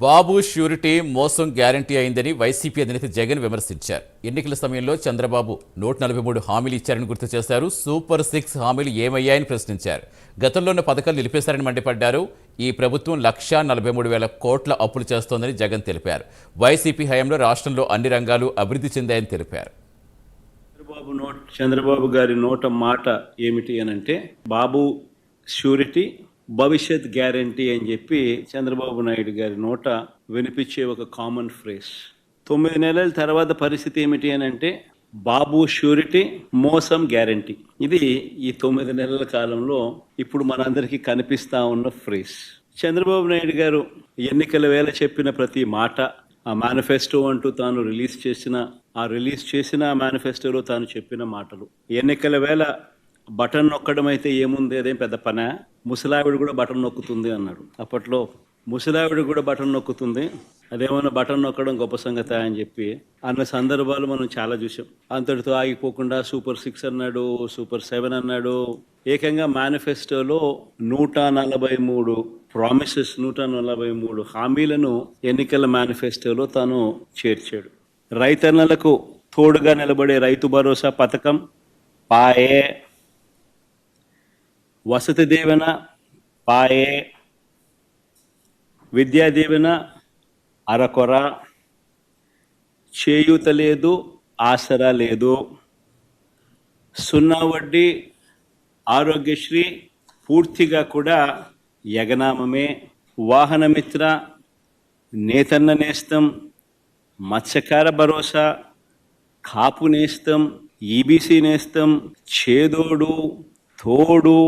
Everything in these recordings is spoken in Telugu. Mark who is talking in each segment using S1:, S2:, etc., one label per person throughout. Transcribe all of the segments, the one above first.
S1: బాబు ష్యూరిటీ మోసం గ్యారంటీ అయిందని వైసీపీ అధినేత జగన్ విమర్శించారు. ఎన్నికల సమయంలో చంద్రబాబు 143 హామీలు ఇచ్చారని గుర్తు చేశారు. సూపర్ 6 హామీలు ఏమయ్యాయని ప్రశ్నించారు. గతంలో ఉన్న పథకాలు నిలిపేశారని మండిపడ్డారు. ఈ ప్రభుత్వం 1,43,000 కోట్ల అప్పులు చేస్తోందని జగన్ తెలిపారు. వైసీపీ హయాంలో రాష్ట్రంలో అన్ని రంగాలు అభివృద్ధి చెందాయని తెలిపారు.
S2: చంద్రబాబు గారి నోట మాట ఏమిటి అనంటే బాబు ష్యూరిటీ భవిష్యత్ గ్యారంటీ అని చెప్పి చంద్రబాబు నాయుడు గారి నోట వినిపించే ఒక కామన్ ఫ్రేజ్. 9 నెలల తర్వాత పరిస్థితి ఏమిటి అని అంటే బాబు ష్యూరిటీ మోసం గ్యారంటీ. ఇది ఈ 9 నెలల కాలంలో ఇప్పుడు మనందరికీ కనిపిస్తా ఉన్న ఫ్రేజ్. చంద్రబాబు నాయుడు గారు ఎన్నికల వేళ చెప్పిన ప్రతి మాట, ఆ మేనిఫెస్టో అంటూ తాను రిలీజ్ చేసిన మేనిఫెస్టోలో తాను చెప్పిన మాటలు, ఎన్నికల వేళ బటన్ నొక్కడం అయితే ఏముంది, అదేం పెద్ద పనే, ముసలావిడ కూడా బటన్ నొక్కుతుంది అన్నాడు. అప్పట్లో ముసలావిడ కూడా బటన్ నొక్కుతుంది, అదేమన్నా బటన్ నొక్కడం గొప్ప సంగతి అని చెప్పి అన్న సందర్భాలు మనం చాలా చూసాం. అంతటితో ఆగిపోకుండా సూపర్ 6 అన్నాడు, సూపర్ 7 అన్నాడు. ఏకంగా మేనిఫెస్టోలో 143 ప్రామిసెస్, 143 హామీలను ఎన్నికల మేనిఫెస్టోలో తాను చేర్చాడు. రైతన్నలకు తోడుగా నిలబడే రైతు భరోసా పథకం పాయే, వసతి దీవెన పాయే, విద్యా దీవెన అరకొర, చేయూత లేదు, ఆసరా లేదు, 0 వడ్డీ, ఆరోగ్యశ్రీ పూర్తిగా కూడా యగనామమే, వాహనమిత్ర, నేతన్న నేస్తం, మత్స్యకార భరోసా, కాపు నేస్తం, ఈబీసీ నేస్తం, చేదోడు తోడు,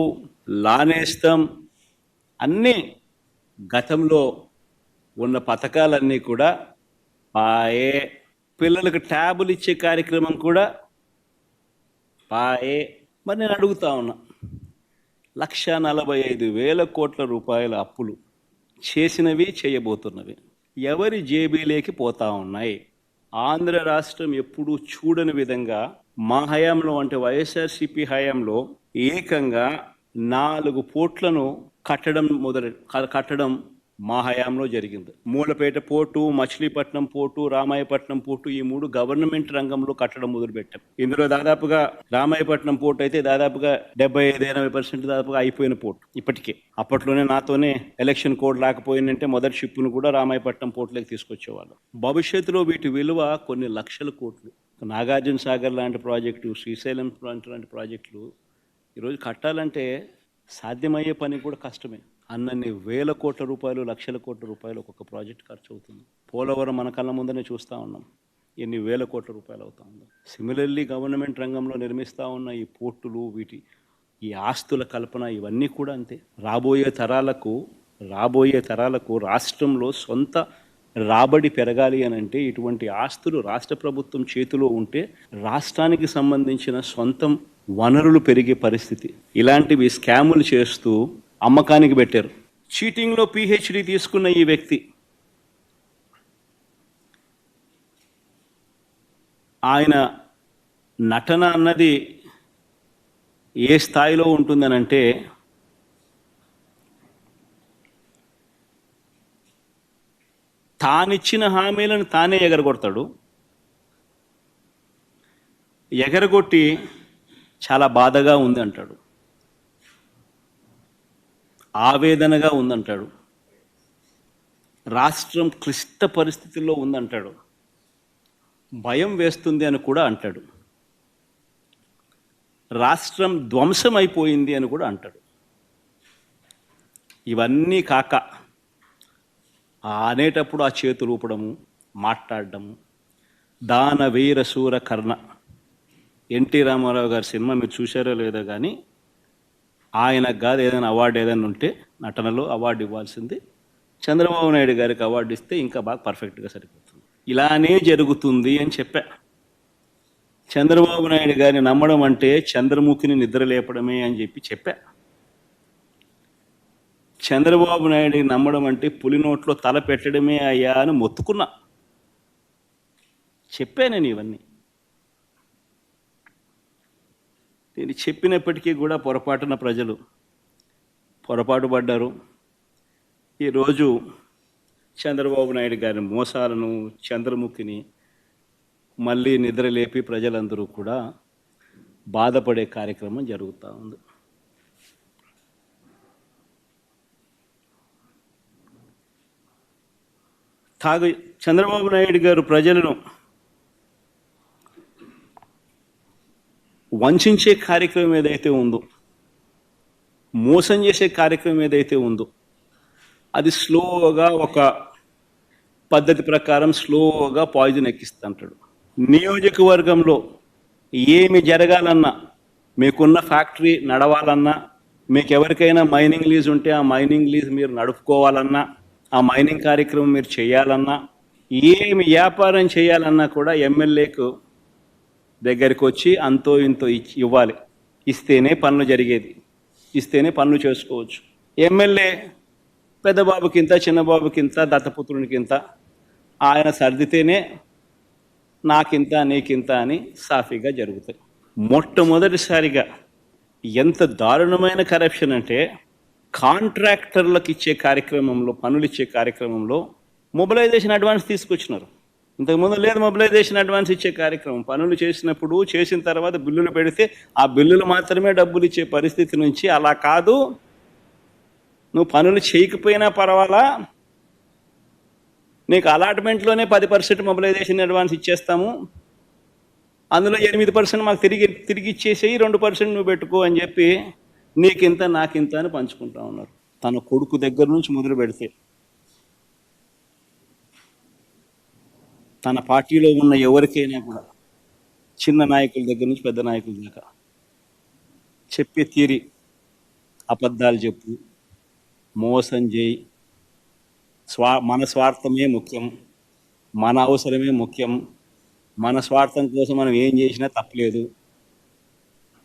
S2: లానేస్తం, అన్నీ గతంలో ఉన్న పథకాలన్నీ కూడా పాయే. పిల్లలకు ట్యాబులు ఇచ్చే కార్యక్రమం కూడా పాయే. మరి నేను అడుగుతా ఉన్నా, 1,45,000 కోట్ల రూపాయల అప్పులు చేసినవి, చేయబోతున్నవి ఎవరి జేబీలేకి పోతా ఉన్నాయి? ఆంధ్ర రాష్ట్రం ఎప్పుడూ చూడని విధంగా మా హయాంలో, అంటే వైఎస్ఆర్సీపీ హయాంలో ఏకంగా 4 పోర్ట్లను కట్టడం మా హయాంలో జరిగింది. Mulapeta port, Machilipatnam port, Ramayapatnam port, ఈ 3 గవర్నమెంట్ రంగంలో కట్టడం మొదలుపెట్టాం. ఇందులో దాదాపుగా రామాయపట్నం పోర్టు అయితే దాదాపుగా 75-80% దాదాపుగా అయిపోయిన పోర్టు ఇప్పటికే. అప్పట్లోనే నాతోనే ఎలక్షన్ కోడ్ లేకపోయిందంటే మొదటి షిప్ను కూడా రామాయపట్నం పోర్టులోకి తీసుకొచ్చేవాళ్ళు. భవిష్యత్తులో వీటి విలువ కొన్ని లక్షల కోట్లు. నాగార్జున సాగర్ లాంటి ప్రాజెక్టు, శ్రీశైలం లాంటి ప్రాజెక్టులు ఈరోజు కట్టాలంటే సాధ్యమయ్యే పని కూడా కష్టమే. అన్నన్ని వేల కోట్ల రూపాయలు, లక్షల కోట్ల రూపాయలు ఒక్కొక్క ప్రాజెక్ట్ ఖర్చు అవుతుంది. పోలవరం మన కళ్ళ ముందనే చూస్తూ ఉన్నాం, ఎన్ని వేల కోట్ల రూపాయలు అవుతా ఉందో. సిమిలర్లీ గవర్నమెంట్ రంగంలో నిర్మిస్తూ ఉన్న ఈ పోర్టులు, ఈ ఆస్తుల కల్పన, ఇవన్నీ కూడా అంతే. రాబోయే తరాలకు రాష్ట్రంలో సొంత రాబడి పెరగాలి అని అంటే ఇటువంటి ఆస్తులు రాష్ట్ర ప్రభుత్వం చేతిలో ఉంటే రాష్ట్రానికి సంబంధించిన సొంతం వనరులు పెరిగే పరిస్థితి. ఇలాంటివి స్కాములు చేస్తూ అమ్మకానికి పెట్టారు. చీటింగ్లో PhD తీసుకున్న ఈ వ్యక్తి, ఆయన నటన అన్నది ఏ స్థాయిలో ఉంటుందనంటే తానిచ్చిన హామీలను తానే ఎగరగొడతాడు. ఎగరగొట్టి చాలా బాధగా ఉంది అంటాడు, ఆవేదనగా ఉందంటాడు, రాష్ట్రం క్లిష్ట పరిస్థితుల్లో ఉందంటాడు, భయం వేస్తుంది అని కూడా అంటాడు, రాష్ట్రం ధ్వంసం అయిపోయింది అని కూడా అంటాడు. ఇవన్నీ కాక అనేటప్పుడు ఆ చేతులు ఊపడము, మాట్లాడడము, దాన వీర శూర కర్ణ. ఎన్టీ రామారావు గారి సినిమా మీరు చూశారో లేదో కానీ ఆయనకు కాదు ఏదైనా అవార్డు ఏదైనా ఉంటే నటనలో అవార్డు ఇవ్వాల్సింది, చంద్రబాబు నాయుడు గారికి అవార్డు ఇస్తే ఇంకా బాగా పర్ఫెక్ట్గా సరిపోతుంది. ఇలానే జరుగుతుంది అని చెప్పా. చంద్రబాబు నాయుడు గారిని నమ్మడం అంటే చంద్రముఖిని నిద్ర లేపడమే అని చెప్పా. చంద్రబాబు నాయుడిని నమ్మడం అంటే పులి నోట్లో తల పెట్టడమే అయ్యా అని మొత్తుకున్నా. చెప్పాను ఇవన్నీ. నేను చెప్పినప్పటికీ కూడా పొరపాటున ప్రజలు పొరపాటు పడ్డారు. ఈరోజు చంద్రబాబు నాయుడు గారి మోసాలను, చంద్రముఖిని మళ్ళీ నిద్రలేపి ప్రజలందరూ కూడా బాధపడే కార్యక్రమం జరుగుతూ ఉంది. చంద్రబాబు నాయుడు గారు ప్రజలను వంచే కార్యక్రమం ఏదైతే ఉందో, మోసం చేసే కార్యక్రమం ఏదైతే ఉందో, అది స్లోగా ఒక పద్ధతి ప్రకారం స్లోగా పాయిజన్ ఎక్కిస్తుంటాడు. నియోజకవర్గంలో ఏమి జరగాలన్నా, మీకున్న ఫ్యాక్టరీ నడవాలన్నా, మీకు ఎవరికైనా మైనింగ్ లీజ్ ఉంటే ఆ మైనింగ్ లీజ్ మీరు నడుపుకోవాలన్నా, ఆ మైనింగ్ కార్యక్రమం మీరు చేయాలన్నా, ఏమి వ్యాపారం చేయాలన్నా కూడా ఎమ్మెల్యేకు దగ్గరికి వచ్చి అంతో ఇంతో ఇవ్వాలి. ఇస్తేనే పనులు జరిగేది, ఇస్తేనే పనులు చేసుకోవచ్చు. ఎమ్మెల్యే పెద్దబాబుకింత, చిన్నబాబుకింత, దత్తపుత్రునికింత, ఆయన సర్దితేనే నాకింత నీకింత అని సాఫీగా జరుగుతాయి. మొట్టమొదటిసారిగా ఎంత దారుణమైన కరప్షన్ అంటే, కాంట్రాక్టర్లకు ఇచ్చే కార్యక్రమంలో, పనులు ఇచ్చే కార్యక్రమంలో మొబిలైజేషన్ అడ్వాన్స్ తీసుకొచ్చినారు. ఇంతకుముందు లేదు మొబిలైజేషన్ అడ్వాన్స్ ఇచ్చే కార్యక్రమం. పనులు చేసినప్పుడు, చేసిన తర్వాత బిల్లులు పెడితే ఆ బిల్లులు మాత్రమే డబ్బులు ఇచ్చే పరిస్థితి నుంచి, అలా కాదు, నువ్వు పనులు చేయకపోయినా పర్వాలా, నీకు అలాట్మెంట్లోనే 10% మొబిలైజేషన్ అడ్వాన్స్ ఇచ్చేస్తాము, అందులో 8% మాకు తిరిగి ఇచ్చేసేయి, 2% నువ్వు పెట్టుకో అని చెప్పి నీకింత నాకింత అని పంచుకుంటా ఉన్నారు. తన కొడుకు దగ్గర నుంచి మొదలు పెడితే తన పార్టీలో ఉన్న ఎవరికైనా కూడా, చిన్న నాయకుల దగ్గర నుంచి పెద్ద నాయకుల దాకా, చెప్పే తీరి అబద్ధాలు చెప్పు, మోసం చేయి, మన స్వార్థమే ముఖ్యం, మన అవసరమే ముఖ్యం, మన స్వార్థం కోసం మనం ఏం చేసినా తప్పలేదు,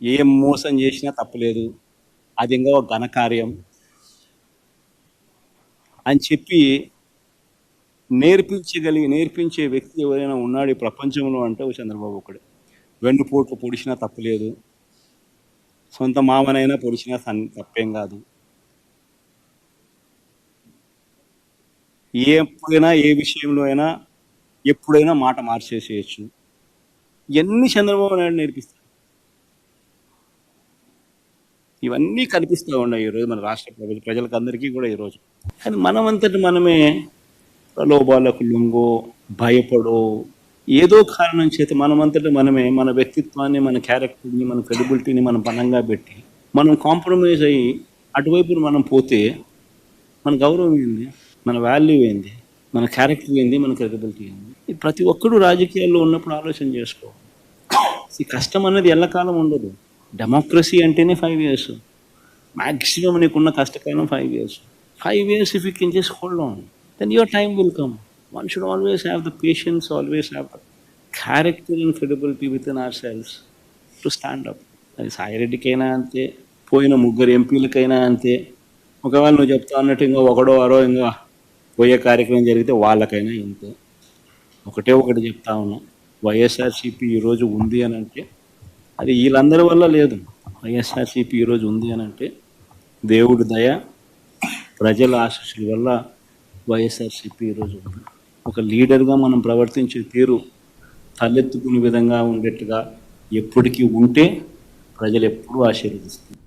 S2: ఏం మోసం చేసినా తప్పలేదు, అది ఇంకా ఒక ఘనకార్యం అని చెప్పి నేర్పించే వ్యక్తి ఎవరైనా ఉన్నాడు ఈ ప్రపంచంలో అంటే చంద్రబాబు ఒకడే. వెన్నుపోట్లు పొడిచినా తప్పలేదు, సొంత మామనైనా పొడిచినా తప్పేం కాదు, ఎప్పుడైనా ఏ విషయంలో అయినా ఎప్పుడైనా మాట మార్చేసేయచ్చు. ఇవన్నీ చంద్రబాబు నాయుడు నేర్పిస్తారు. ఇవన్నీ కనిపిస్తూ ఉన్నాయి ఈరోజు మన రాష్ట్ర ప్రజలకు అందరికీ కూడా ఈరోజు. కానీ మనమంతటి మనమే ప్రలోభాలకు లొంగో, భయపడో, ఏదో కారణం చేత మనమంతటి మనమే మన వ్యక్తిత్వాన్ని, మన క్యారెక్టర్ని, మన క్రెడిబిలిటీని మనం పనంగా పెట్టి మనం కాంప్రమైజ్ అయ్యి అటువైపు మనం పోతే మన గౌరవం ఏంది, మన వాల్యూ ఏంది, మన క్యారెక్టర్ ఏంది, మన క్రెడిబిలిటీ ఏంది? ప్రతి ఒక్కరూ రాజకీయాల్లో ఉన్నప్పుడు ఆలోచన చేసుకో. ఈ కష్టం అనేది ఎల్లకాలం ఉండదు. డెమోక్రసీ అంటేనే 5 years. మ్యాక్సిమం నీకున్న కష్టకాలం 5 years. 5 years if you can just hold on, then your time will come. One should always have the patience, always have the character and credibility within ourselves to stand up. అది సాయిరెడ్డికైనా అంతే, పోయిన 3 ఎంపీలకైనా అంతే. ఒకవేళ నువ్వు చెప్తా అన్నట్టు ఇంకా ఒకడో అరో ఇంకా పోయే కార్యక్రమం జరిగితే వాళ్ళకైనా ఇంతే. ఒకటి చెప్తా ఉన్నా, వైఎస్ఆర్సీపీ ఈరోజు ఉంది అని అంటే అది వీళ్ళందరి వల్ల లేదు. వైఎస్ఆర్సీపీ ఈరోజు ఉంది అని అంటే దేవుడి దయ, ప్రజల ఆశీస్సుల వల్ల వైఎస్ఆర్సీపీ ఈరోజు ఉంది. ఒక లీడర్గా మనం ప్రవర్తించే తీరు తలెత్తుకునే విధంగా ఉండేట్టుగా ఎప్పటికీ ఉంటే ప్రజలు ఎప్పుడూ ఆశీర్వదిస్తారు.